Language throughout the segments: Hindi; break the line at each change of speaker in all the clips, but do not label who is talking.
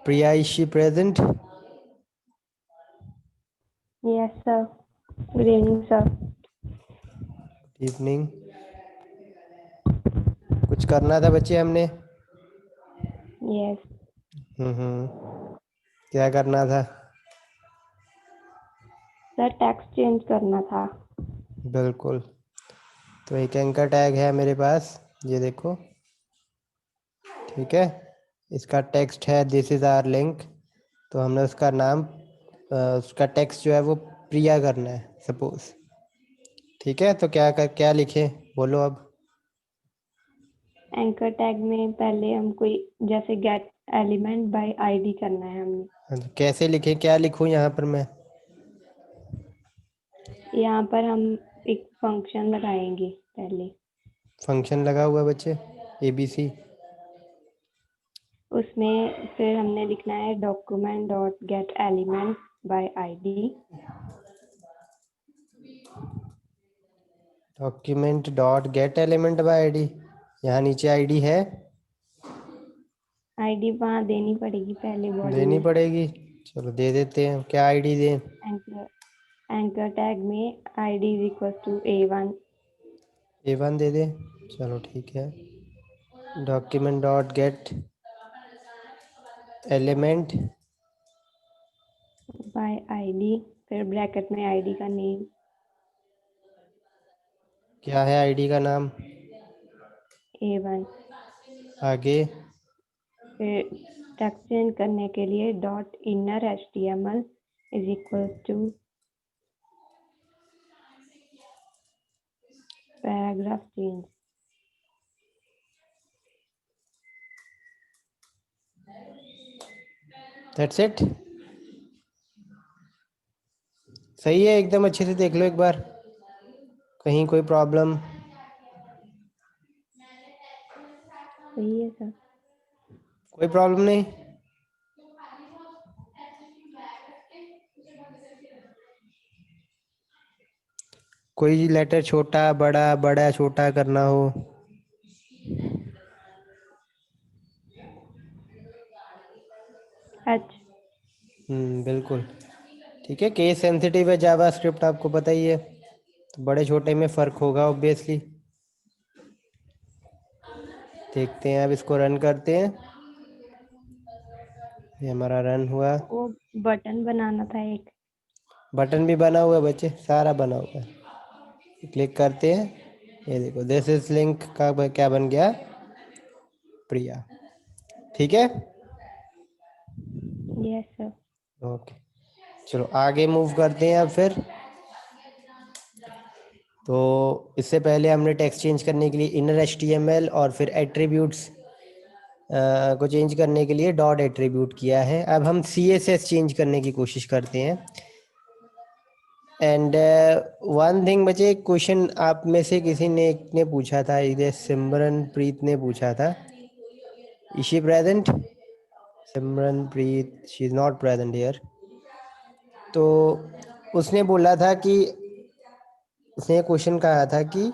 Priya, is she present?
Yes, sir. Good evening, sir.
Evening. कुछ करना था बच्चे हमने?
Yes,
क्या करना था?
सर टैक्स चेंज करना था।
बिल्कुल। तो एक एंकर टैग है मेरे पास, ये देखो, ठीक है। इसका टेक्स्ट है दिस इज़ आवर लिंक। तो हमने उसका नाम उसका टेक्स्ट जो है वो प्रिया करना है सपोज, ठीक है। तो क्या लिखें, बोलो अब।
एंकर टैग में पहले हम कोई जैसे गेट एलिमेंट बाय आईडी करना है हमने।
हाँ जी, कैसे लिखें, क्या लिखूं यहाँ पर मैं?
यहाँ पर हम एक फंक्शन लगाएंगे पहले।
फंक्शन लगा हुआ है बच्चे, ABC।
उसमें फिर हमने लिखना है document dot get element by ID.
Document dot get element by ID, यहाँ नीचे आईडी है,
आईडी वहाँ देनी पड़ेगी पहले बॉडी
देनी
में।
पड़ेगी। चलो दे देते हैं, क्या आईडी दें?
एंकर टैग में ID is equal to A1।
A1 दे दें, चलो ठीक है। Document dot get element
by ID, फिर ब्रैकेट में आईडी का नेम।
क्या है आईडी का नाम?
A1।
आगे
फिर टेक्स्ट चेंज करने के लिए dot inner HTML is equal to paragraph change.
That's it. सही है, एकदम अच्छे से देख लो एक बार, कहीं कोई प्रॉब्लम?
सही है सर।
कोई प्रॉब्लम नहीं? कोई लेटर छोटा बड़ा, बड़ा छोटा करना हो?
H।
बिल्कुल ठीक है। केस सेंसिटिव है जावास्क्रिप्ट, आपको पता ही है, तो बड़े छोटे में फ़र्क होगा ऑब्वियसली। देखते हैं, अब इसको रन करते हैं। ये हमारा रन हुआ।
वो बटन बनाना था एक।
बटन भी बना हुआ है बच्चे, सारा बना हुआ है। क्लिक करते हैं, ये देखो दिस इज लिंक का क्या बन गया? प्रिया। ठीक है,
यस सर।
ओके। चलो आगे मूव करते हैं अब फिर। तो इससे पहले हमने टेक्स्ट चेंज करने के लिए इनर HTML और फिर एट्रीब्यूट्स को चेंज करने के लिए डॉट एट्रीब्यूट किया है। अब हम CSS चेंज करने की कोशिश करते हैं। एंड वन थिंग बचे, क्वेश्चन आप में से किसी ने एक ने पूछा था, इधर सिमरन प्रीत ने पूछा था, is she present? Simran Preet, she is not present here. तो उसने बोला था कि, उसने क्वेश्चन कहा था कि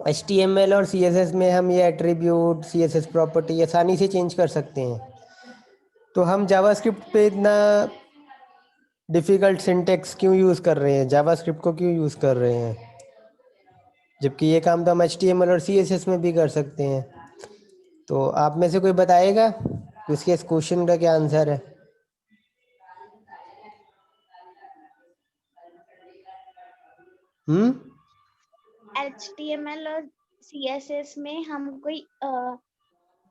HTML और CSS में हम ये एट्रीब्यूट CSS प्रॉपर्टी आसानी से चेंज कर सकते हैं, तो हम जावास्क्रिप्ट पे इतना डिफ़िकल्ट सिंटेक्स क्यों यूज़ कर रहे हैं, जावास्क्रिप्ट को क्यों यूज़ कर रहे हैं, जबकि ये काम तो हम HTML और CSS में भी कर सकते हैं। तो आप में से कोई बताएगा इसके इस क्वेश्चन का क्या आंसर है?
HTML और CSS में हम कोई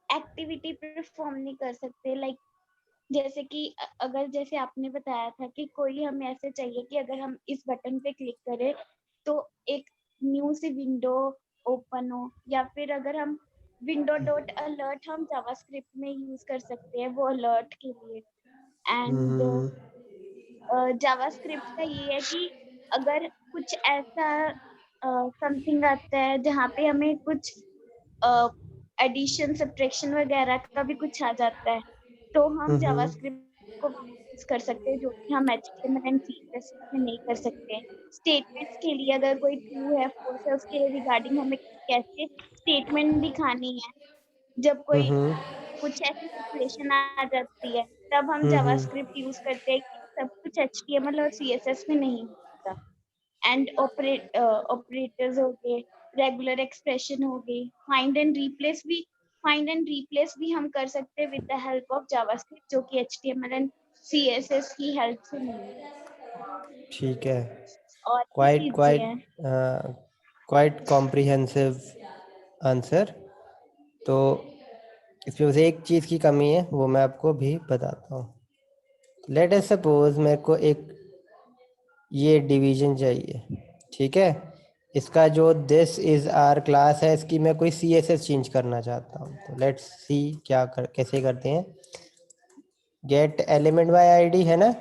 एक्टिविटी परफॉर्म नहीं कर सकते। लाइक जैसे कि अगर जैसे आपने बताया था कि कोई हमें ऐसे चाहिए कि अगर हम इस बटन पे क्लिक करें तो एक न्यू सी विंडो ओपन हो, या फिर अगर हम विंडो डॉट अलर्ट हम जावास्क्रिप्ट में यूज कर सकते हैं वो अलर्ट के लिए। एंड जावास्क्रिप्ट का ये है कि अगर कुछ ऐसा समथिंग आता है जहाँ पे हमें कुछ एडिशन सब्ट्रैक्शन वगैरह का भी कुछ आ जाता है, तो हम जावास्क्रिप्ट को यूज कर सकते हैं, जो कि हम HTML एंड CSS में नहीं कर सकते। स्टेटमेंट्स के लिए अगर कोई ट्रू है फॉल्स है उसके रिगार्डिंग हमें कैसे स्टेटमेंट दिखानी है, जब कोई कुछ ऐसी सिचुएशन आ जाती है, तब हम
हम्म।
जावास्क्रिप्ट यूज करते हैं कि सब कुछ एचटीएमएल और सीएसएस में नहीं होता। एंड ऑपरेटर्स हो गए, रेगुलर एक्सप्रेशन हो गई, फाइंड एंड रिप्लेस भी हम कर सकते हैं with the help of JavaScript, जो कि एचटीएमएल एंड सीएसएस की हेल्प से नहीं है।
ठीक है,
और भी
क्वाइट
चीजें
क्वाइट
हैं।
Quite comprehensive answer. तो इसमें बस एक चीज़ की कमी है, वो मैं आपको भी बताता हूँ। लेट अस सपोज मेरे को एक ये डिवीजन चाहिए, ठीक है। इसका जो दिस इज़ आर क्लास है, इसकी मैं कोई सी एस एस चेंज करना चाहता हूँ। तो लेट्स सी कैसे करते हैं। गेट एलिमेंट बाय आईडी है ना,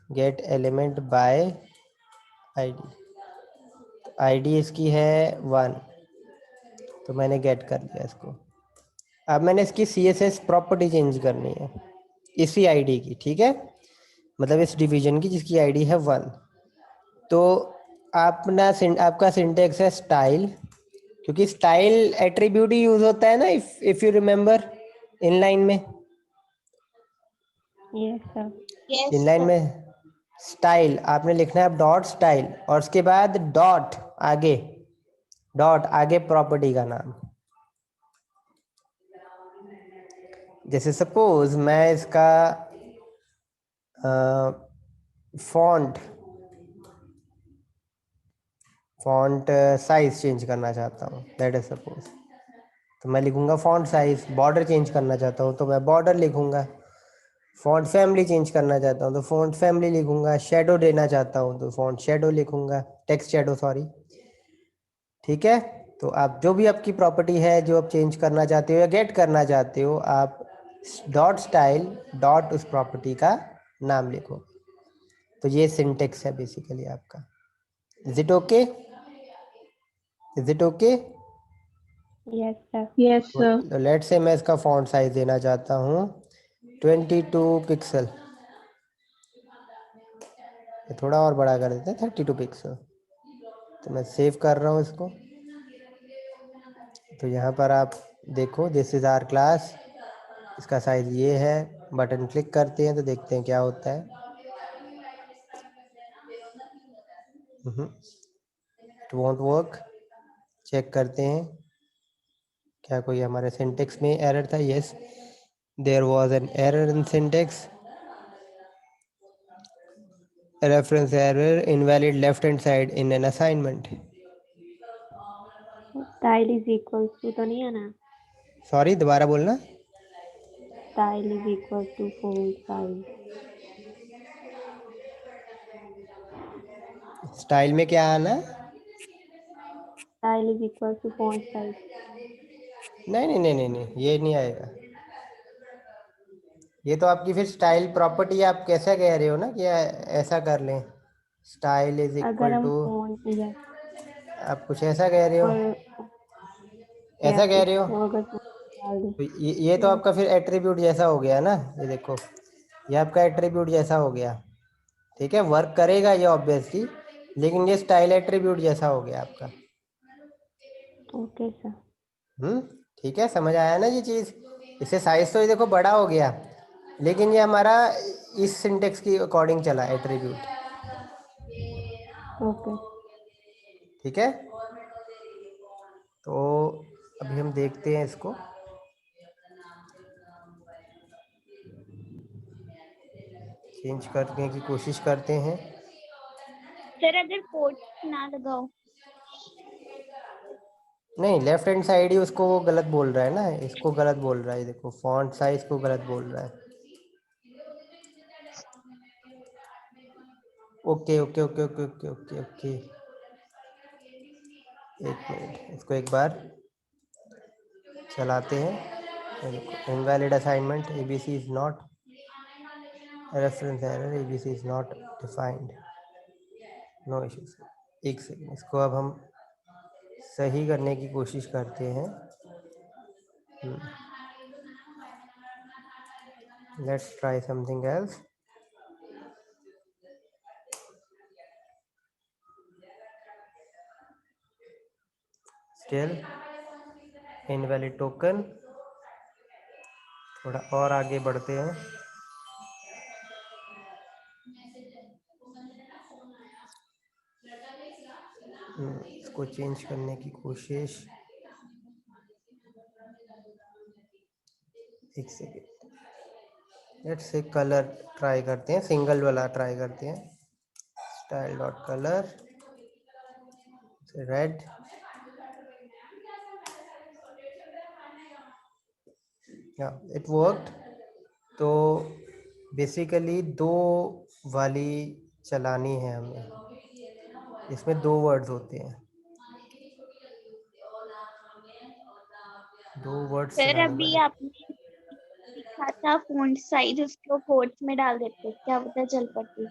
gate element by ID, ID इसकी है 1, तो मैंने गेट कर लिया इसको। अब मैंने इसकी C S S property change करनी है इसी आईडी की, ठीक है, मतलब इस डिवीजन की जिसकी आईडी है 1। तो आपका सिंटेक्स है स्टाइल, क्योंकि स्टाइल एट्रीब्यूट ही यूज होता है ना, इफ यू रिमेंबर इनलाइन में।
Yes sir.
Yes
inline
sir.
में स्टाइल आपने लिखना है डॉट स्टाइल, और उसके बाद आगे डॉट आगे प्रॉपर्टी का नाम। जैसे सपोज मैं इसका फॉन्ट फॉन्ट साइज चेंज करना चाहता हूँ, दैट इज सपोज, तो मैं लिखूंगा फॉन्ट साइज। बॉर्डर चेंज करना चाहता हूँ तो मैं बॉर्डर लिखूंगा। फॉन्ट फैमिली चेंज करना चाहता हूँ तो फॉन्ट फैमिली लिखूंगा। शेडो देना चाहता हूँ तो फॉन्ट शेडो लिखूंगा, टेक्स्ट शेडो सॉरी, ठीक है। तो आप जो भी आपकी प्रॉपर्टी है जो आप चेंज करना चाहते हो या गेट करना चाहते हो, आप डॉट स्टाइल डॉट उस प्रॉपर्टी का नाम लिखो। तो ये सिंटेक्स है बेसिकली आपका। Is it okay? Is it okay?
Yes sir.
Yes, sir.
लेट से मैं इसका फॉन्ट साइज देना चाहता हूँ 22 पिक्सल, थोड़ा और बड़ा कर देते हैं 32 पिक्सल। तो मैं सेव कर रहा हूँ इसको। तो यहाँ पर आप देखो दिस इज आवर क्लास, इसका साइज ये है। बटन क्लिक करते हैं तो देखते हैं क्या होता है। It won't work. चेक करते हैं क्या कोई हमारे सिंटेक्स में एरर था। Yes, there was an error in syntax, reference error, invalid left hand side in an assignment.
Style is equal to तो नहीं है ना?
सॉरी, दोबारा बोलना।
Style is equal to font size.
Style में क्या आना?
Style is equal to font size.
नहीं नहीं नहीं नहीं नहीं, ये नहीं आएगा। ये तो आपकी फिर स्टाइल प्रॉपर्टी, आप कैसा कह रहे हो ना कि ऐसा कर लें, स्टाइल इज
अगर
इक्वल
हम
टू,
फॉन्ट या
आप कुछ ऐसा कह रहे हो,
और या
ऐसा कह रहे हो।
कुछ अगर डाल दें।
तो ये तो
या
आपका फिर एट्रीब्यूट जैसा हो गया ना, ये देखो, ये आपका एट्रीब्यूट जैसा हो गया, ठीक है। वर्क करेगा ये ऑब्वियसली, लेकिन ये स्टाइल एट्रीब्यूट जैसा हो गया आपका।
Okay sir.
ठीक है, समझ आया ना ये चीज़। इससे साइज तो ये देखो बड़ा हो गया, लेकिन ये हमारा इस सिंटेक्स की अकॉर्डिंग चला एट्रीब्यूट,
ओके।
ठीक है। तो अभी हम देखते हैं इसको। चेंज करने की कोशिश करते हैं।
सर अगर कोट ना लगाओ।
नहीं, लेफ्ट हैंड साइड ही उसको वो गलत बोल रहा है ना, इसको गलत बोल रहा है, देखो फॉन्ट साइज को गलत बोल रहा है। Okay okay okay okay okay okay okay, एक मिनट, इसको एक बार चलाते हैं। Invalid assignment, ABC is not, reference error, ABC is not defined, no issues. एक सेकंड, इसको अब हम सही करने की कोशिश करते हैं। Let's try something else. Still invalid token, थोड़ा और आगे बढ़ते हैं। इसको चेंज करने की कोशिश, एक second. Let's say colour try करते हैं, सिंगल वाला ट्राई करते हैं। स्टाइल डॉट कलर रेड, या इट वर्कड। तो बेसिकली दो वाली चलानी है हमें, इसमें दो वर्ड्स होते हैं, दो वर्ड्स
सर
चलाने
अभी
वाले।
आपने लिखा था फॉन्ट साइज, उसको कोट्स में डाल देते, क्या पता चल पाती।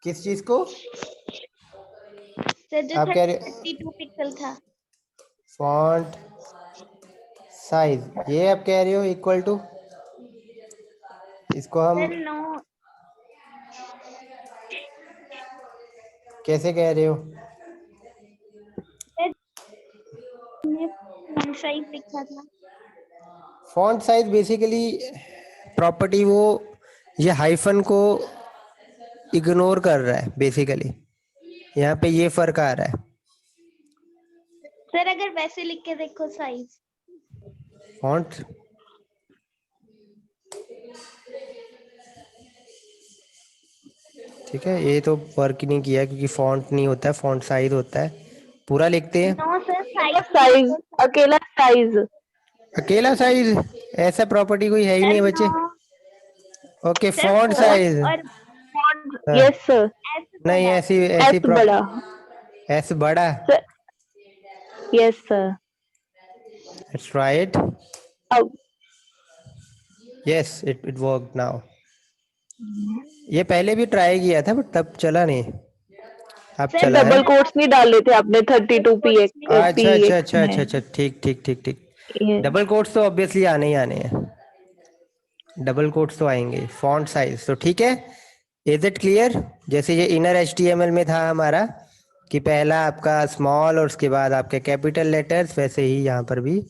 किस चीज को
सर जो
आप कह रहे?
32 पिक्सल था।
फॉन्ट साइज ये आप कह रहे हो इक्वल टू, इसको हम
सर नो,
कैसे कह रहे हो?
ने फॉन्ट साइज लिखा था।
फॉन्ट साइज बेसिकली प्रॉपर्टी वो ये हाइफन को इग्नोर कर रहा है बेसिकली, यहाँ पे ये फर्क आ रहा है।
सर अगर वैसे लिख के देखो साइज।
फॉन्ट ठीक है, ये तो वर्क ही नहीं किया क्योंकि फॉन्ट नहीं होता है, फॉन्ट साइज होता है। पूरा लिखते हैं,
नो सर साइज
साइज, अकेला साइज।
अकेला साइज, ऐसा प्रॉपर्टी कोई है ही नहीं है
सर
बच्चे।
No
okay
sir,
font size,
और
यस सर।
एस
नहीं
बड़ा।
ऐसी ऐसी
एस बड़ा।
एस बड़ा,
yes sir.
Let's try it.
अब
यस इट वर्क नाउ। ये पहले भी ट्राई किया था बट तब चला नहीं, अब
सर
चला है।
डबल कोट्स नहीं डाले थे आपने 32 पी
अच्छा अच्छा
एक्स
अच्छा अच्छा
में।
अच्छा, ठीक ठीक ठीक ठीक।
ये
डबल कोट्स तो ऑब्वियसली आने ही आने हैं, डबल कोट्स तो आएंगे। फॉन्ट साइज तो ठीक है, इज इट क्लियर? जैसे ये इनर एचटीएमएल में था हमारा कि पहला आपका स्मॉल और उसके बाद आपके कैपिटल लेटर्स, वैसे ही यहाँ पर भी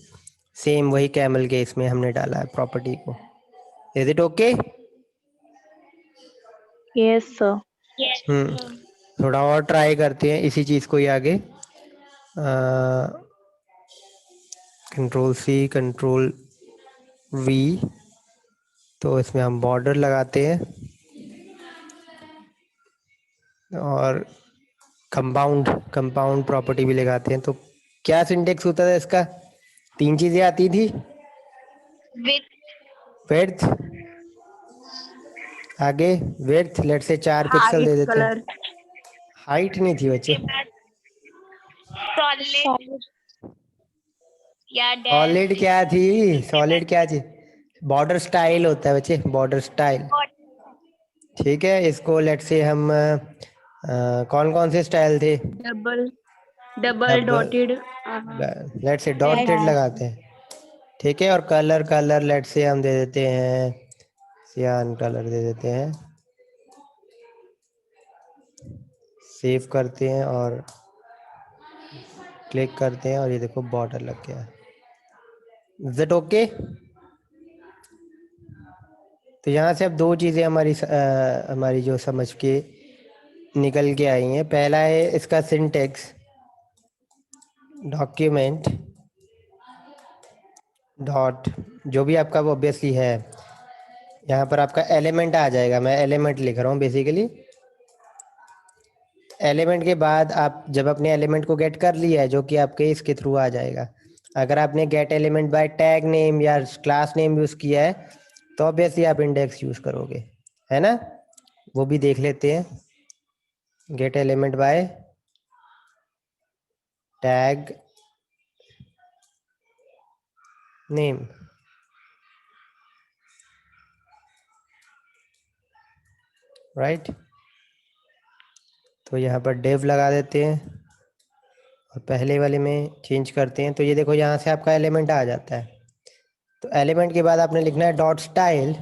सेम वही कैमल के इसमें हमने डाला है प्रॉपर्टी को। Is it okay?
Yes sir.
थोड़ा और ट्राई करते हैं इसी चीज़ को ही आगे। कंट्रोल सी कंट्रोल वी, तो इसमें हम बॉर्डर लगाते हैं और कंपाउंड कंपाउंड प्रॉपर्टी भी लगाते हैं। तो क्या सिंटेक्स होता था इसका? तीन चीज़ें आती थी, विड्थ, आगे विड्थ, लेट से 4 पिक्सल दे
हाइट,
देते हैं।
कलर।
हाइट नहीं थी बच्चे,
सॉलिड या
सॉलिड
डैश।
क्या थी? सॉलिड क्या थी? बॉर्डर स्टाइल होता है बच्चे, बॉर्डर स्टाइल। ठीक है, इसको लेट से हम कौन कौन से स्टाइल थे?
डबल डबल
अब
डॉटेड।
लेट से डॉटेड लगाते हैं, ठीक है। और कलर कलर लेट से हम दे देते हैं सियान कलर दे देते हैं, सेव करते हैं और क्लिक करते हैं और ये देखो बॉर्डर लग गया। Is that okay? तो यहाँ से अब दो चीज़ें हमारी जो समझ के निकल के आई हैं। पहला है इसका सिंटेक्स, डॉक्यूमेंट डॉट जो भी आपका वो ऑब्वियसली है, यहाँ पर आपका एलिमेंट आ जाएगा। मैं एलिमेंट लिख रहा हूँ बेसिकली। एलिमेंट के बाद आप जब अपने एलिमेंट को गेट कर लिया है, जो कि आपके इसके थ्रू आ जाएगा, अगर आपने gate element bye tag name या क्लास नेम यूज़ किया है तो ऑब्वियसली आप इंडेक्स यूज़ करोगे, है ना? वो भी देख लेते हैं। Gate element bye tag name, right. तो यहाँ पर डेव लगा देते हैं और पहले वाले में चेंज करते हैं। तो ये देखो यहाँ से आपका एलिमेंट आ जाता है। तो एलिमेंट के बाद आपने लिखना है डॉट स्टाइल,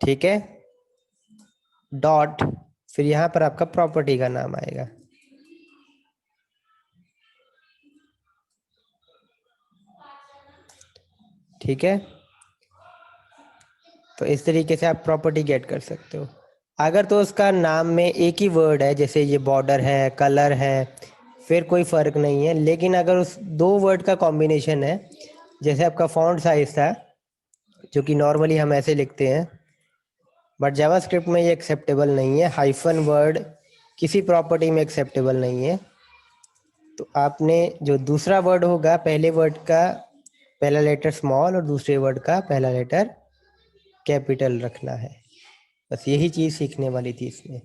ठीक है, डॉट, फिर यहाँ पर आपका प्रॉपर्टी का नाम आएगा। ठीक है, तो इस तरीके से आप प्रॉपर्टी गेट कर सकते हो। अगर तो उसका नाम में एक ही वर्ड है, जैसे ये बॉर्डर है, कलर है, फिर कोई फ़र्क नहीं है। लेकिन अगर उस दो वर्ड का कॉम्बिनेशन है, जैसे आपका फॉन्ट साइज था, जो कि नॉर्मली हम ऐसे लिखते हैं, बट जावास्क्रिप्ट में ये एक्सेप्टेबल नहीं है। हाइफन वर्ड किसी प्रॉपर्टी में एक्सेप्टेबल नहीं है। तो आपने जो दूसरा वर्ड होगा, पहले वर्ड का पहला लेटर स्मॉल और दूसरे वर्ड का पहला लेटर कैपिटल रखना है। बस यही चीज़ सीखने वाली थी इसमें।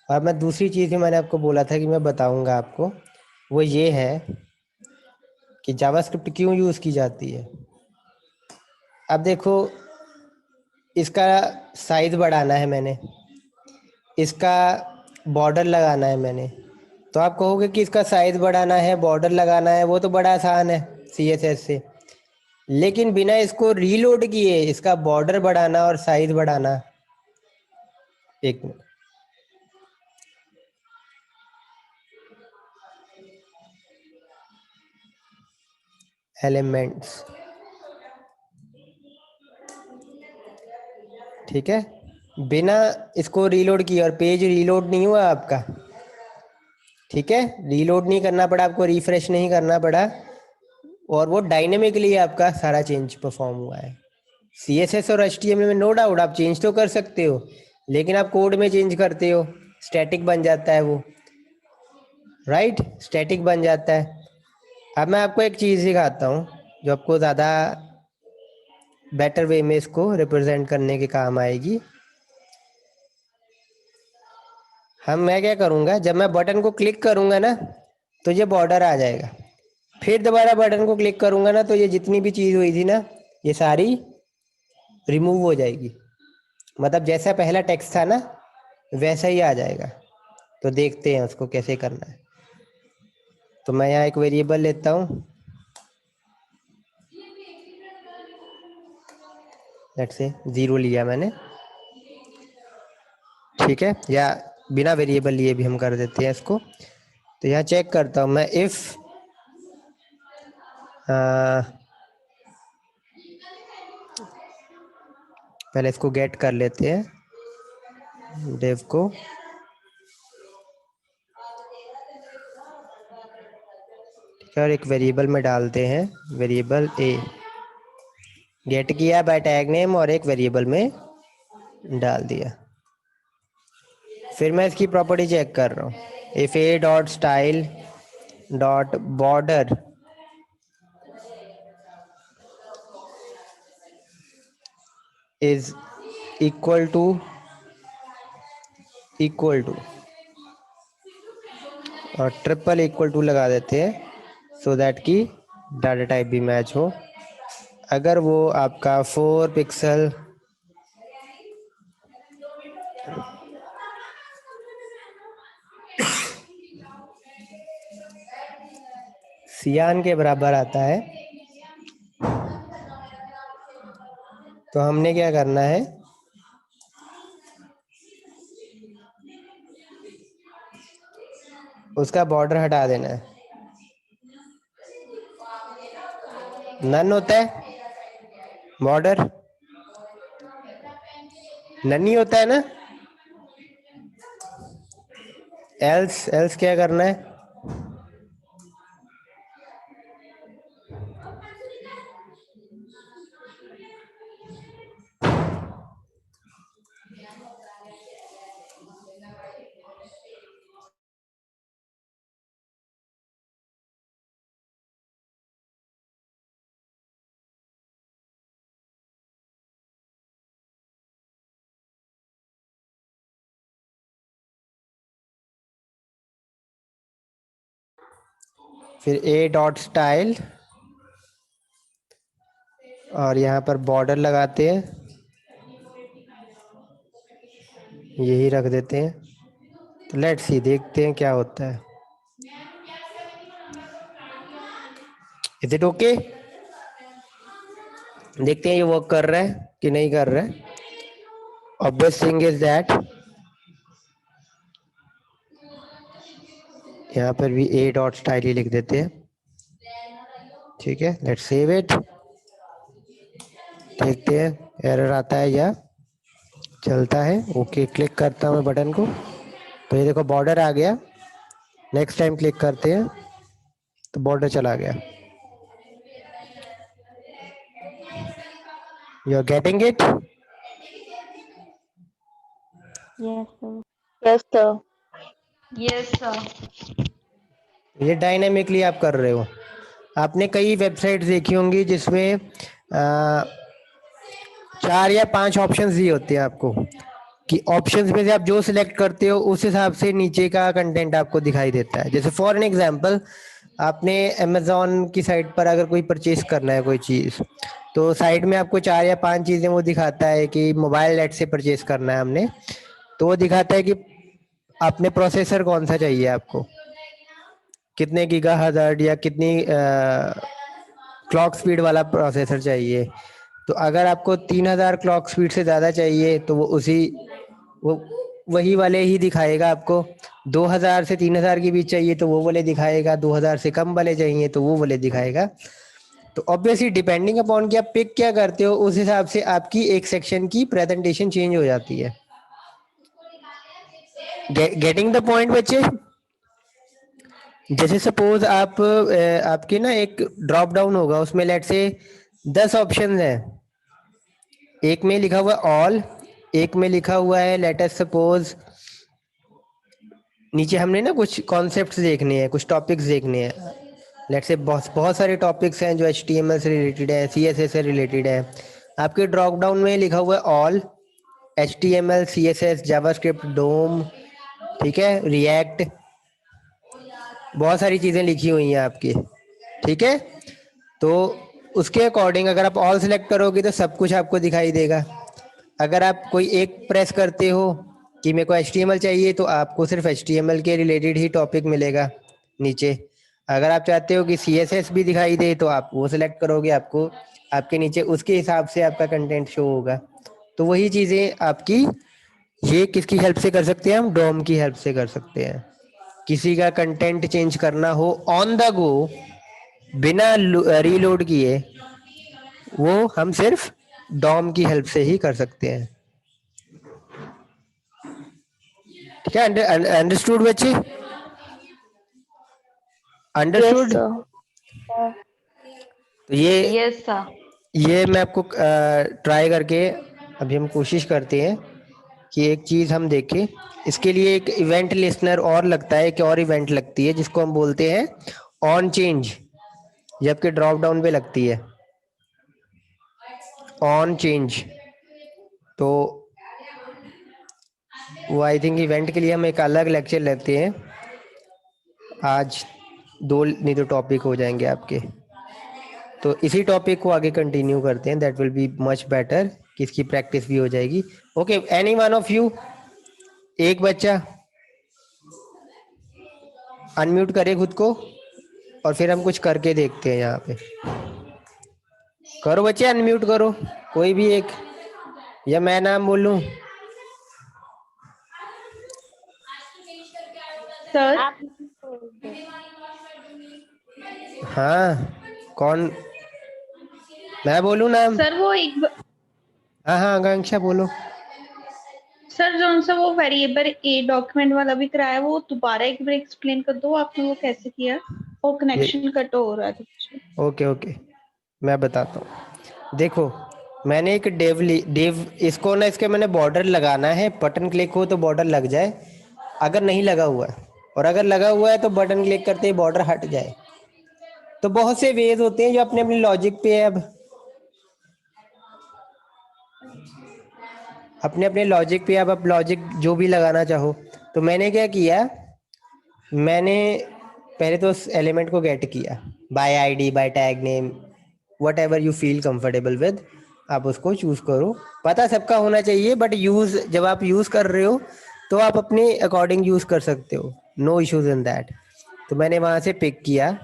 और मैं दूसरी चीज़ भी मैंने आपको बोला था कि मैं बताऊंगा आपको, वो ये है कि जावास्क्रिप्ट क्यों यूज़ की जाती है। अब देखो, इसका साइज बढ़ाना है मैंने, इसका बॉर्डर लगाना है मैंने। तो आप कहोगे कि इसका साइज बढ़ाना है, बॉर्डर लगाना है, वो तो बड़ा आसान है CSS से। लेकिन बिना इसको रीलोड किए इसका बॉर्डर बढ़ाना और साइज बढ़ाना, एक मिनट, एलिमेंट्स, ठीक है, बिना इसको रीलोड किए, और पेज रीलोड नहीं हुआ आपका, ठीक है, रीलोड नहीं करना पड़ा आपको, रिफ्रेश नहीं करना पड़ा, और वो डायनेमिकली आपका सारा चेंज परफॉर्म हुआ है। CSS और HTML में नो डाउट आप चेंज तो कर सकते हो, लेकिन आप कोड में चेंज करते हो, स्टैटिक बन जाता है वो, राइट, स्टैटिक बन जाता है। अब मैं आपको एक चीज़ सिखाता हूँ जो आपको ज़्यादा बेटर वे में इसको रिप्रेजेंट करने के काम आएगी। मैं क्या करूँगा, जब मैं बटन को क्लिक करूँगा ना, तो ये बॉर्डर आ जाएगा। फिर दोबारा बटन को क्लिक करूँगा ना, तो ये जितनी भी चीज़ हुई थी ना, ये सारी रिमूव हो जाएगी। मतलब जैसा पहला टेक्स्ट था ना, वैसा ही आ जाएगा। तो देखते हैं उसको कैसे करना है। तो मैं यहाँ एक वेरिएबल लेता हूँ, लेट्स से 0 लिया मैंने, ठीक है, या बिना वेरिएबल लिए भी हम कर देते हैं इसको। तो यहाँ चेक करता हूँ मैं, इफ़ पहले इसको गेट कर लेते हैं, डेव को, ठीक है, और एक वेरिएबल में डालते हैं, वेरिएबल a, गेट किया बाय टैग नेम और एक वेरिएबल में डाल दिया। फिर मैं इसकी प्रॉपर्टी चेक कर रहा हूँ, if a dot style dot border is equal to और ट्रिपल इक्वल टू लगा देते हैं, सो दैट कि डाटा टाइप भी मैच हो। अगर वो आपका 4 पिक्सल सियान के बराबर आता है, तो हमने क्या करना है, उसका बॉर्डर हटा देना है। नन होता है बॉर्डर, नन ही होता है ना। एल्स क्या करना है, फिर a डॉट स्टाइल और यहाँ पर बॉर्डर लगाते हैं, यही रख देते हैं। तो लेट्स सी, देखते हैं क्या होता है। इज इट ओके, देखते हैं ये वर्क कर रहा है कि नहीं कर रहा है। ऑब्वियस थिंग इज दैट यहाँ पर भी a डॉट स्टाइल ही लिख देते हैं, ठीक है। लेट्स सेव इट, देखते हैं एरर आता है या चलता है? ओके, क्लिक करता हूँ मैं बटन को, तो ये देखो बॉर्डर आ गया। नेक्स्ट टाइम क्लिक करते हैं तो बॉर्डर चला गया। You are getting it?
Yes, sir.
Yes sir.
Yes sir.
ये डायनेमिकली आप कर रहे हो। आपने कई वेबसाइट देखी होंगी जिसमें 4 या 5 ऑप्शंस दिए होते हैं आपको, कि ऑप्शंस में से आप जो सिलेक्ट करते हो उस हिसाब से नीचे का कंटेंट आपको दिखाई देता है। जैसे फॉर एन एग्जांपल, आपने अमेजोन की साइट पर अगर कोई परचेज करना है कोई चीज़, तो साइड में आपको 4 या 5 चीज़ें वो दिखाता है कि मोबाइल नेट से परचेज करना है हमने, तो वो दिखाता है कि आपने प्रोसेसर कौन सा चाहिए, आपको कितने गीगाहर्ट्ज़ या कितनी क्लॉक स्पीड वाला प्रोसेसर चाहिए। तो अगर आपको 3000 क्लॉक स्पीड से ज़्यादा चाहिए तो वो वही वाले ही दिखाएगा आपको। 2000 से 3000 के बीच चाहिए तो वो वाले दिखाएगा, 2000 से कम वाले चाहिए तो वो वाले दिखाएगा। तो ऑब्वियसली डिपेंडिंग अपॉन कि आप पिक क्या करते हो, उस हिसाब से आपकी एक सेक्शन की प्रेजेंटेशन चेंज हो जाती है। गेटिंग द पॉइंट बच्चे? जैसे सपोज आप आपके ना एक ड्रॉप डाउन होगा, उसमें लेट से 10 ऑप्शन है। एक में लिखा हुआ ऑल, एक में लिखा हुआ है लेट अस सपोज, नीचे हमने ना कुछ कॉन्सेप्ट्स देखने हैं, कुछ टॉपिक्स देखने हैं। लेट से बहुत सारे टॉपिक्स हैं जो HTML से रिलेटेड है, CSS से रिलेटेड है। आपके ड्रॉप डाउन में लिखा हुआ है ऑल, HTML, CSS, जावास्क्रिप्ट, डोम, ठीक है, रिएक्ट, बहुत सारी चीज़ें लिखी हुई हैं आपकी, ठीक है। तो उसके अकॉर्डिंग अगर आप ऑल सेलेक्ट करोगे तो सब कुछ आपको दिखाई देगा। अगर आप कोई एक प्रेस करते हो कि मेरे को HTML चाहिए, तो आपको सिर्फ HTML के रिलेटेड ही टॉपिक मिलेगा नीचे। अगर आप चाहते हो कि CSS भी दिखाई दे तो आप वो सिलेक्ट करोगे, आपको आपके नीचे उसके हिसाब से आपका कंटेंट शो होगा। तो वही चीज़ें आपकी, ये किसकी हेल्प से कर सकते हैं हम? डोम की हेल्प से कर सकते हैं। किसी का कंटेंट चेंज करना हो ऑन द गो, बिना रीलोड किए, वो हम सिर्फ डॉम की हेल्प से ही कर सकते हैं। ठीक है, अंडरस्टूड बच्चे?
Yes
understood?
सर।
तो ये
यस सर।
मैं आपको ट्राई करके अभी हम कोशिश करते हैं कि एक चीज़ हम देखें। इसके लिए एक इवेंट लिस्नर और लगता है, एक और इवेंट लगती है जिसको हम बोलते हैं ऑन चेंज। ये आपके ड्रॉप डाउन पे लगती है ऑन चेंज। तो वो आई थिंक इवेंट के लिए हम एक अलग लेक्चर लेते हैं। आज 2 नहीं तो टॉपिक हो जाएंगे आपके, तो इसी टॉपिक को आगे कंटिन्यू करते हैं। That will be much better, कि इसकी प्रैक्टिस भी हो जाएगी। Okay, any one of you, एक बच्चा अनम्यूट करे खुद को, और फिर हम कुछ करके देखते हैं। यहाँ पे करो बच्चे, अनम्यूट करो कोई भी एक, या मैं नाम बोलूं?
सर
आप बोल दो।
हाँ, कौन? मैं बोलूं नाम?
सर वो एक
हाँ हाँ, आकांक्षा बोलो।
सर जो सा वो वेरिएबल ए डॉक्यूमेंट वाला भी कराया, वो दोबारा एक बार एक्सप्लेन कर दो आपने वो कैसे किया। वो कनेक्शन कट हो रहा था कुछ।
ओके ओके, मैं बताता हूँ। देखो, मैंने एक डेव इसको ना, इसके मैंने बॉर्डर लगाना है। बटन क्लिक हो तो बॉर्डर लग जाए, अगर नहीं लगा हुआ है, और अगर लगा हुआ है तो बटन क्लिक करते ही बॉर्डर हट जाए। तो बहुत से वेज होते हैं जो अपने अपने लॉजिक पे है। अब अपने अपने लॉजिक पे, अब आप लॉजिक जो भी लगाना चाहो। तो मैंने क्या किया, मैंने पहले तो उस एलिमेंट को गेट किया by ID, by tag name, whatever you feel comfortable with, आप उसको चूज करो। पता सबका होना चाहिए, बट यूज जब आप यूज कर रहे हो तो आप अपने अकॉर्डिंग यूज कर सकते हो, नो इश्यूज इन दैट। तो मैंने वहाँ से पिक किया,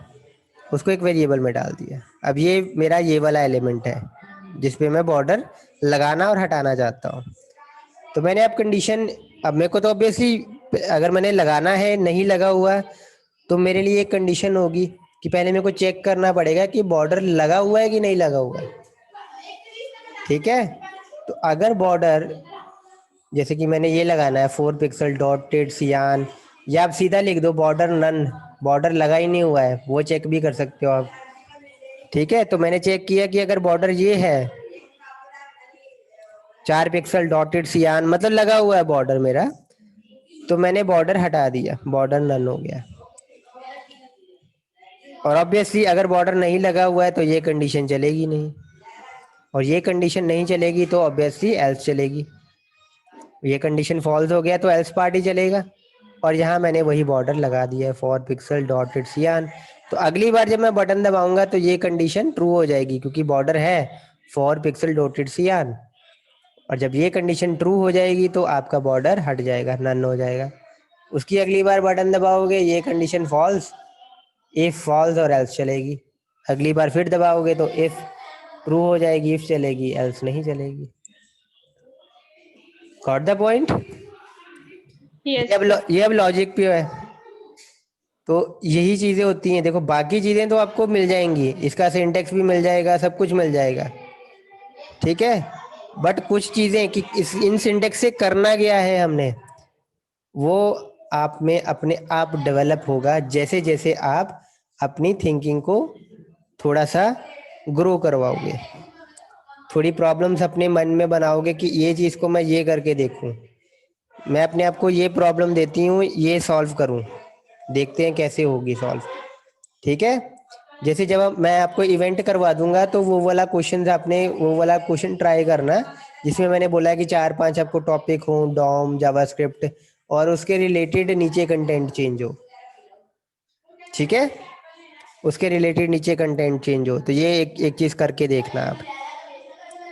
उसको एक वेरिएबल में डाल दिया। अब ये मेरा ये वाला एलिमेंट है जिसपे मैं बॉर्डर लगाना और हटाना चाहता हूँ। तो मैंने अब कंडीशन, अब मेरे को तो ऑब्वियसली अगर मैंने लगाना है, नहीं लगा हुआ, तो मेरे लिए एक कंडीशन होगी कि पहले मेरे को चेक करना पड़ेगा कि बॉर्डर लगा हुआ है कि नहीं लगा हुआ है। ठीक है, तो अगर बॉर्डर, जैसे कि मैंने ये लगाना है 4 पिक्सल डॉटेड सियान, या आप सीधा लिख दो बॉर्डर नन, बॉर्डर लगा ही नहीं हुआ है, वो चेक भी कर सकते हो आप। ठीक है, तो मैंने चेक किया कि अगर बॉर्डर ये है 4 पिक्सल डॉटेड सियान, मतलब लगा हुआ है बॉर्डर मेरा, तो मैंने बॉर्डर हटा दिया, बॉर्डर नन हो गया। और ऑब्वियसली अगर बॉर्डर नहीं लगा हुआ है तो ये कंडीशन चलेगी नहीं, और ये कंडीशन नहीं चलेगी तो ऑब्वियसली एल्स चलेगी। ये कंडीशन फॉल्स हो गया तो एल्स पार्ट ही चलेगा। और यहाँ मैंने वही बॉर्डर लगा दिया है 4 पिक्सल डॉटेड सियान। तो अगली बार जब मैं बटन दबाऊंगा तो ये कंडीशन ट्रू हो जाएगी, क्योंकि बॉर्डर है 4 पिक्सल डॉटेड सियान। और जब ये कंडीशन ट्रू हो जाएगी तो आपका बॉर्डर हट जाएगा, नन हो जाएगा। उसकी अगली बार बटन दबाओगे, ये कंडीशन फॉल्स, इफ फॉल्स और एल्स चलेगी। अगली बार फिर दबाओगे तो इफ ट्रू हो जाएगी, इफ चलेगी, एल्स नहीं चलेगी। Got the point?
Yes sir.
ये अब लॉजिक पे है। तो यही चीजें होती हैं। देखो बाकी चीजें तो आपको मिल जाएंगी, इसका सिंटेक्स भी मिल जाएगा, सब कुछ मिल जाएगा, ठीक है। बट कुछ चीजें कि इन सिंटेक्स से करना क्या है हमने, वो आप में अपने आप डेवलप होगा जैसे जैसे आप अपनी थिंकिंग को थोड़ा सा ग्रो करवाओगे। थोड़ी प्रॉब्लम्स अपने मन में बनाओगे कि ये चीज़ को मैं ये करके देखूं, मैं अपने आप को ये प्रॉब्लम देती हूँ, ये सॉल्व करूँ, देखते हैं कैसे होगी सॉल्व। ठीक है, जैसे जब मैं आपको इवेंट करवा दूंगा तो वो वाला क्वेश्चन आपने वो वाला क्वेश्चन ट्राई करना, जिसमें मैंने बोला कि 4-5 आपको टॉपिक हो, डॉम, जावास्क्रिप्ट, और उसके रिलेटेड नीचे कंटेंट चेंज हो। ठीक है, उसके रिलेटेड नीचे कंटेंट चेंज हो, तो ये एक एक चीज़ करके देखना आप।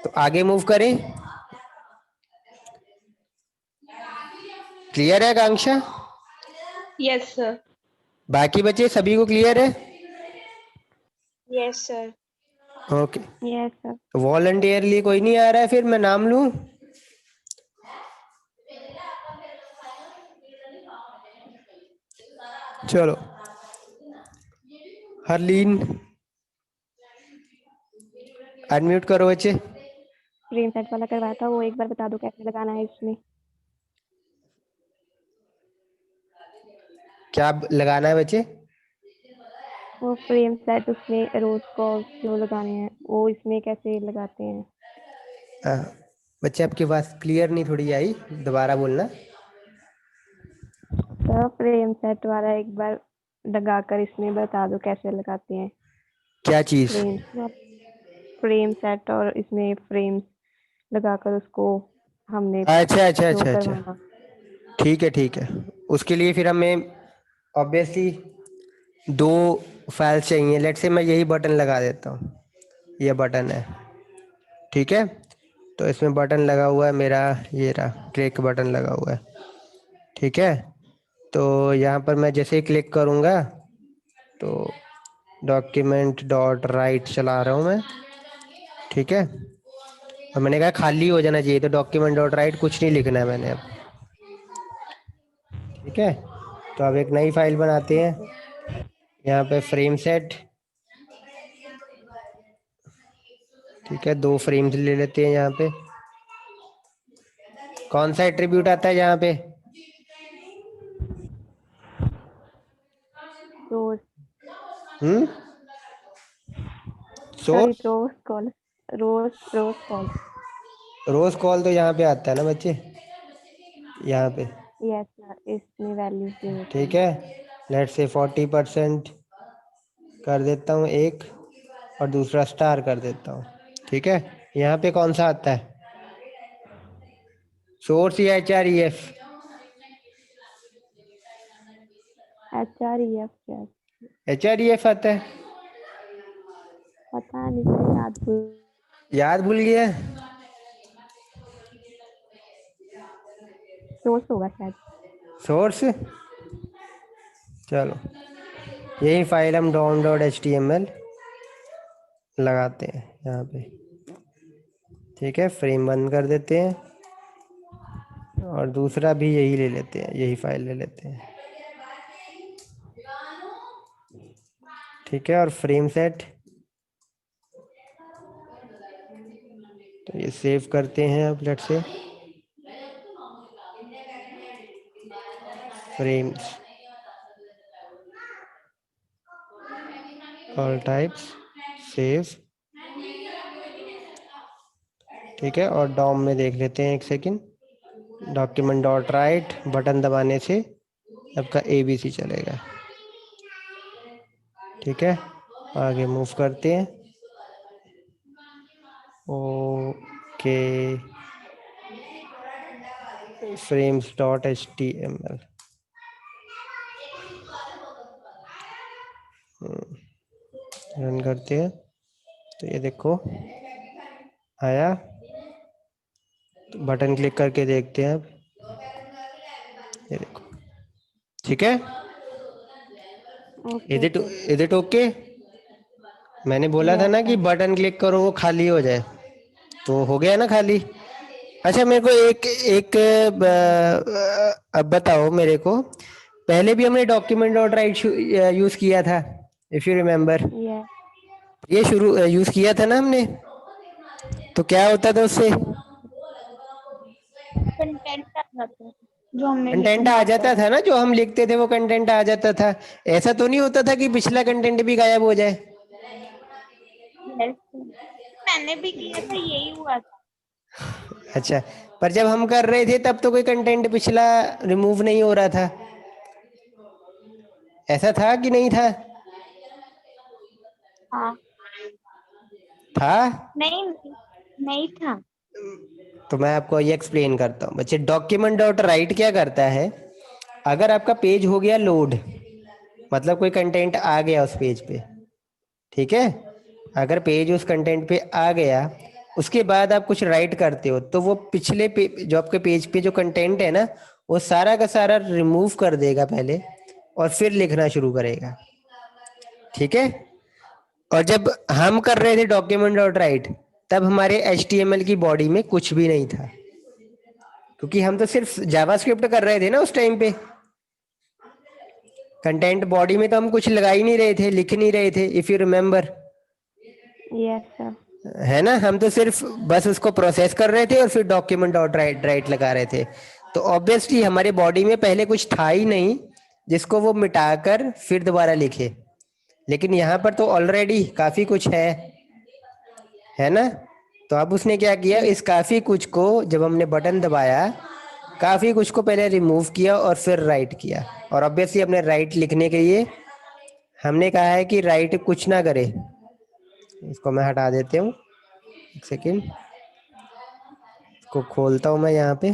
तो आगे मूव करें। क्लियर है आकांक्षा?
Yes sir.
बाकी बच्चे सभी को क्लियर है?
Yes sir.
Okay.
Yes sir.
Voluntarily कोई नहीं आ रहा है, फिर मैं नाम लूं? चलो, हरलीन अनम्यूट करो बच्चे।
फ्रेम सेट वाला करवाया था, वो एक बार बता दो कैसे लगाना है इसमें।
क्या लगाना है बच्चे?
वो फ्रेम सेट, उसमें रोज कॉल्स जो लगाने हैं वो इसमें कैसे लगाते हैं।
हाँ, बच्चे आपकी बात क्लियर नहीं थोड़ी आई, दोबारा बोलना।
तो फ्रेम सेट वाला एक बार लगाकर इसमें बता दो कैसे लगाते हैं।
क्या चीज़?
फ्रेम सेट और इसमें फ्रेम्स लगाकर उसको हमने
अच्छा अच्छा
शो
अच्छा अच्छा,
करवाना।
ठीक है ठीक है। उसके लिए फिर हमें ऑब्वियसली 2 फाइल्स चाहिए। लेट से मैं यही बटन लगा देता हूँ, ये बटन है, ठीक है। तो इसमें बटन लगा हुआ है मेरा, ये रहा क्लिक बटन लगा हुआ है, ठीक है। तो यहाँ पर मैं जैसे ही क्लिक करूँगा तो डॉक्यूमेंट डॉट राइट चला रहा हूँ मैं, ठीक है। और मैंने कहा खाली हो जाना चाहिए, तो डॉक्यूमेंट डॉट राइट कुछ नहीं लिखना है मैंने अब, ठीक है। तो अब एक नई फाइल बनाते हैं, यहाँ पे फ्रेम सेट, ठीक है। 2 फ्रेम्स ले लेते हैं यहाँ पे। कौन सा एट्रीब्यूट आता है यहाँ पे?
रोज,
हम्म,
सॉरी,
सोर्स।
रोज कॉल, रोज कॉल।
रोज कॉल तो यहाँ पे आता है ना बच्चे, यहाँ पे,
यस सर, इसमें वैल्यूज दे देते
ठीक
हैं।
है। लेट से 40% कर देता हूँ एक, और दूसरा स्टार कर देता हूँ, ठीक है। यहाँ पे कौन सा आता है, सोर्स या HREF?
HREF क्या?
HREF आता है,
पता नहीं सर, याद भूल।
याद भूल गया।
सोर्स होगा शायद।
सोर्स, चलो यही फाइल हम dom.html लगाते हैं यहाँ पे, ठीक है। फ्रेम बंद कर देते हैं, और दूसरा भी यही ले लेते हैं, यही फाइल ले लेते हैं, ठीक है। और फ्रेम सेट, तो ये सेव करते हैं अब, let's say frames all types save, ठीक है। और डॉम में देख लेते हैं, एक second, document dot right button दबाने से आपका ABC चलेगा, ठीक है। आगे मूव करते हैं, okay, frames dot HTML, run करते हैं तो ये देखो आया। तो बटन क्लिक करके देखते हैं अब, ये देखो, ठीक है।
Okay
is it okay? मैंने बोला था
यस
ना कि
सर।
बटन क्लिक करो वो खाली हो जाए, तो हो गया ना खाली। अच्छा मेरे को एक एक अब बताओ मेरे को, पहले भी हमने डॉक्यूमेंट डॉट राइट यूज किया था, इफ यू रिमेम्बर,
यस
ये शुरू यूज किया था ना हमने, तो क्या होता था उससे?
कंटेंट आ जाता है जो हमने
कंटेंट
लिखना
आ
होता
जाता
है।
था ना, जो हम लिखते थे वो कंटेंट आ जाता था। ऐसा तो नहीं होता था कि पिछला कंटेंट भी गायब हो जाए?
यस मैंने भी किया था, यही हुआ था।
अच्छा, पर जब हम कर रहे थे तब तो कोई कंटेंट पिछला रिमूव नहीं हो रहा था, ऐसा था कि नहीं था?
हाँ
था।
नहीं नहीं, नहीं था।
तो मैं आपको ये एक्सप्लेन करता हूँ बच्चे। डॉक्यूमेंट डॉट राइट क्या करता है, अगर आपका पेज हो गया लोड, मतलब कोई कंटेंट आ गया उस पेज पे, ठीक है, अगर पेज उस कंटेंट पे आ गया, उसके बाद आप कुछ राइट करते हो तो वो पिछले पे जो आपके पेज पे जो कंटेंट है ना, वो सारा का सारा रिमूव कर देगा पहले, और फिर लिखना शुरू करेगा, ठीक है। और जब हम कर रहे थे डॉक्यूमेंट डॉट राइट, तब हमारे HTML की बॉडी में कुछ भी नहीं था, क्योंकि हम तो सिर्फ जावास्क्रिप्ट कर रहे थे ना उस टाइम पे। कंटेंट बॉडी में तो हम कुछ लगा ही नहीं रहे थे, लिख नहीं रहे थे, if you remember,
yes sir.
है ना। हम तो सिर्फ बस उसको प्रोसेस कर रहे थे और फिर डॉक्यूमेंट डॉट राइट राइट लगा रहे थे। तो ऑब्वियसली हमारे बॉडी में पहले कुछ था ही नहीं जिसको वो मिटाकर फिर दोबारा लिखे, लेकिन यहाँ पर तो ऑलरेडी काफी कुछ है ना। तो अब उसने क्या किया, इस काफी कुछ को जब हमने बटन दबाया, काफी कुछ को पहले रिमूव किया और फिर राइट किया। और ऑब्वियसली अपने राइट लिखने के लिए हमने कहा है कि राइट कुछ ना करे। इसको मैं हटा देती हूँ, एक सेकेंड, इसको खोलता हूँ मैं यहाँ पे।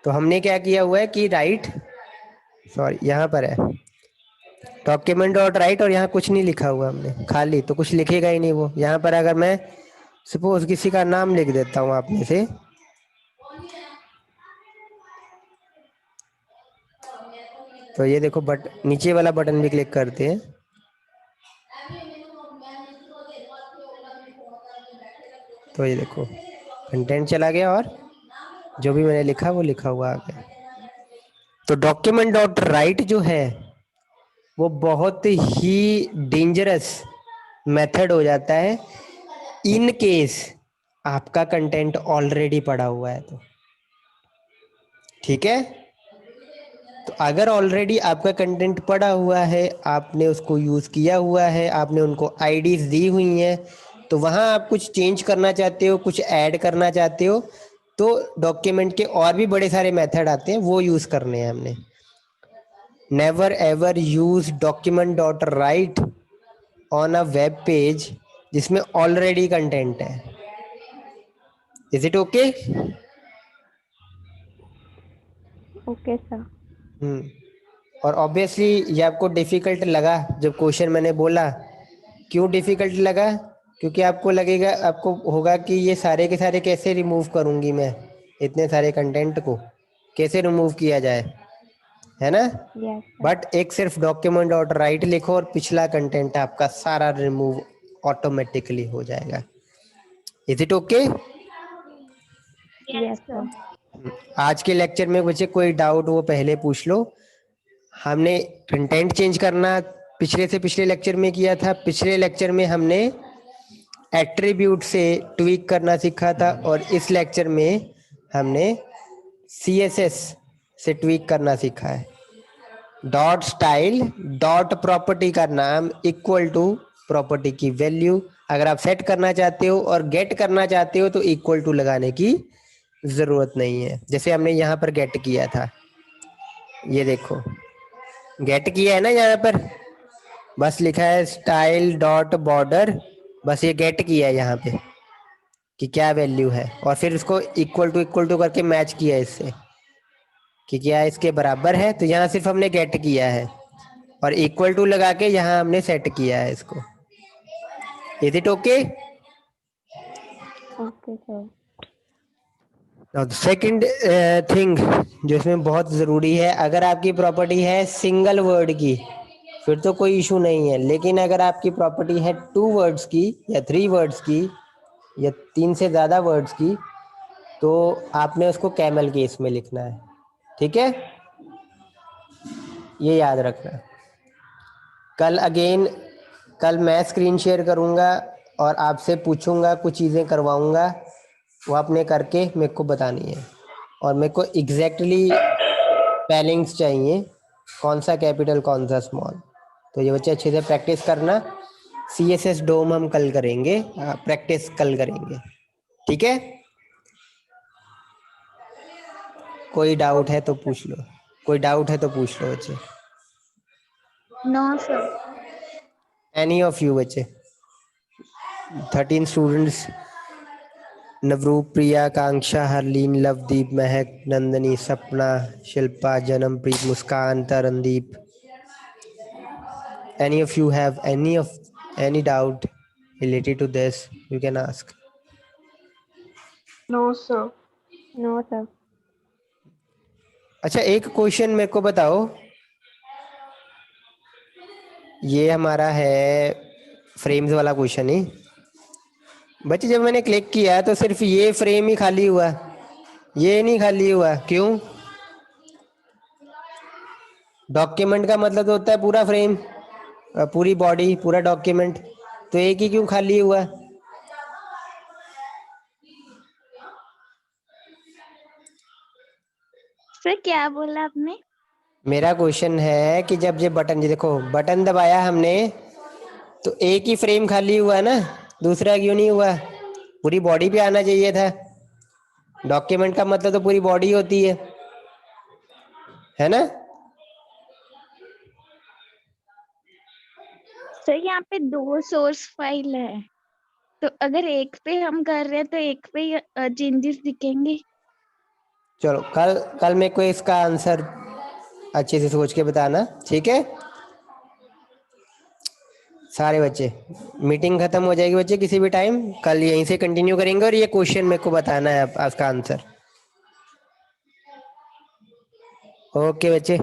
तो हमने क्या किया हुआ है कि राइट, सॉरी यहाँ पर है डॉक्यूमेंट डॉट राइट, और यहाँ कुछ नहीं लिखा हुआ हमने, खाली, तो कुछ लिखेगा ही नहीं वो। यहाँ पर अगर मैं सपोज किसी का नाम लिख देता हूँ आप में से, तो ये देखो नीचे वाला बटन भी क्लिक करते हैं, तो ये देखो कंटेंट चला गया और जो भी मैंने लिखा वो लिखा हुआ आ गया। तो डॉक्यूमेंट डॉट राइट जो है वो बहुत ही डेंजरस मेथड हो जाता है इन केस आपका कंटेंट ऑलरेडी पड़ा हुआ है तो, ठीक है। तो अगर ऑलरेडी आपका कंटेंट पड़ा हुआ है, आपने उसको यूज किया हुआ है, आपने उनको आईडीज दी हुई हैं, तो वहां आप कुछ चेंज करना चाहते हो, कुछ ऐड करना चाहते हो, तो डॉक्यूमेंट के और भी बड़े सारे मेथड आते हैं, वो यूज करने हैं हमने। Never ever use document dot right on a web page जिसमें ऑलरेडी कंटेंट है। Is it okay?
Okay sir.
और ऑब्वियसली ये आपको डिफिकल्ट लगा जब क्वेश्चन मैंने बोला। क्यों डिफिकल्ट लगा? क्योंकि आपको लगेगा, आपको होगा कि ये सारे के सारे कैसे रिमूव करूंगी मैं, इतने सारे कंटेंट को कैसे रिमूव किया जाए, है ना।
Yes sir.
बट एक सिर्फ डॉक्यूमेंट डॉट राइट लिखो और पिछला कंटेंट आपका सारा रिमूव ऑटोमेटिकली हो जाएगा। Is it okay?
Yes
yes
sir.
आज के लेक्चर में बच्चे कोई डाउट वो पहले पूछ लो। हमने कंटेंट चेंज करना पिछले से पिछले लेक्चर में किया था, पिछले लेक्चर में हमने एट्रीब्यूट से ट्वीक करना सीखा था, और इस लेक्चर में हमने CSS से ट्वीक करना सीखा है। डॉट स्टाइल डॉट प्रॉपर्टी का नाम इक्वल टू प्रॉपर्टी की वैल्यू। अगर आप सेट करना चाहते हो और गेट करना चाहते हो तो इक्वल टू लगाने की जरूरत नहीं है, जैसे हमने यहाँ पर गेट किया था। ये देखो गेट किया है ना, यहाँ पर बस लिखा है स्टाइल डॉट बॉर्डर, बस ये गेट किया है यहाँ पे कि क्या वैल्यू है, और फिर उसको इक्वल टू करके मैच किया है इससे कि क्या इसके बराबर है। तो यहाँ सिर्फ हमने गेट किया है और इक्वल टू लगा के यहाँ हमने सेट किया है इसको। Is it okay?
Okay sir.
Second thing जो इसमें बहुत ज़रूरी है, अगर आपकी प्रॉपर्टी है सिंगल वर्ड की फिर तो कोई इशू नहीं है, लेकिन अगर आपकी प्रॉपर्टी है 2 वर्ड्स की या 3 वर्ड्स की या 3 से ज़्यादा वर्ड्स की, तो आपने उसको कैमल केस में लिखना है। ठीक है, ये याद रखना। कल मैं स्क्रीन शेयर करूँगा और आपसे पूछूंगा, कुछ चीज़ें करवाऊँगा, वो आपने करके मेरे को बतानी है, और मेरे को एग्जैक्टली स्पेलिंग्स चाहिए, कौन सा कैपिटल कौन सा स्मॉल। तो ये बच्चे अच्छे से प्रैक्टिस करना। CSS डोम हम कल करेंगे, प्रैक्टिस कल करेंगे। ठीक है, कोई डाउट है तो पूछ लो, कोई डाउट है तो पूछ लो बच्चे।
No sir.
Any of you बच्चे, 13 students, Navroop, Priya, Kanksha, Harleen, Lovedeep, Mahak, Nandni, Sapna, Shilpa, Janampreet, Muskan, Tarandeep. Any of you have any doubt related to this, you can ask.
No sir.
No sir.
अच्छा, एक क्वेश्चन मेरे को बताओ, ये हमारा है फ्रेम्स वाला क्वेश्चन ही। बच्चे जब मैंने क्लिक किया तो सिर्फ ये फ्रेम ही खाली हुआ, ये नहीं खाली हुआ, क्यों? डॉक्यूमेंट का मतलब तो होता है पूरा फ्रेम, पूरी बॉडी, पूरा डॉक्यूमेंट, तो एक ही क्यों खाली हुआ?
सर क्या बोला आपने?
मेरा क्वेश्चन है कि जब ये बटन, ये देखो बटन दबाया हमने तो एक ही फ्रेम खाली हुआ ना, दूसरा क्यों नहीं हुआ? पूरी बॉडी पे आना चाहिए था। डॉक्यूमेंट का मतलब तो पूरी बॉडी होती है ना?
सर यहाँ पे 2 सोर्स फाइल है, तो अगर एक पे हम कर रहे हैं तो एक पे चेंजेस दिखेंगे।
चलो कल मेरे को इसका आंसर अच्छे से सोच के बताना, ठीक है? सारे बच्चे, मीटिंग खत्म हो जाएगी बच्चे किसी भी टाइम, कल यहीं से कंटिन्यू करेंगे, और ये क्वेश्चन मेरे को बताना है आपका आंसर। ओके बच्चे।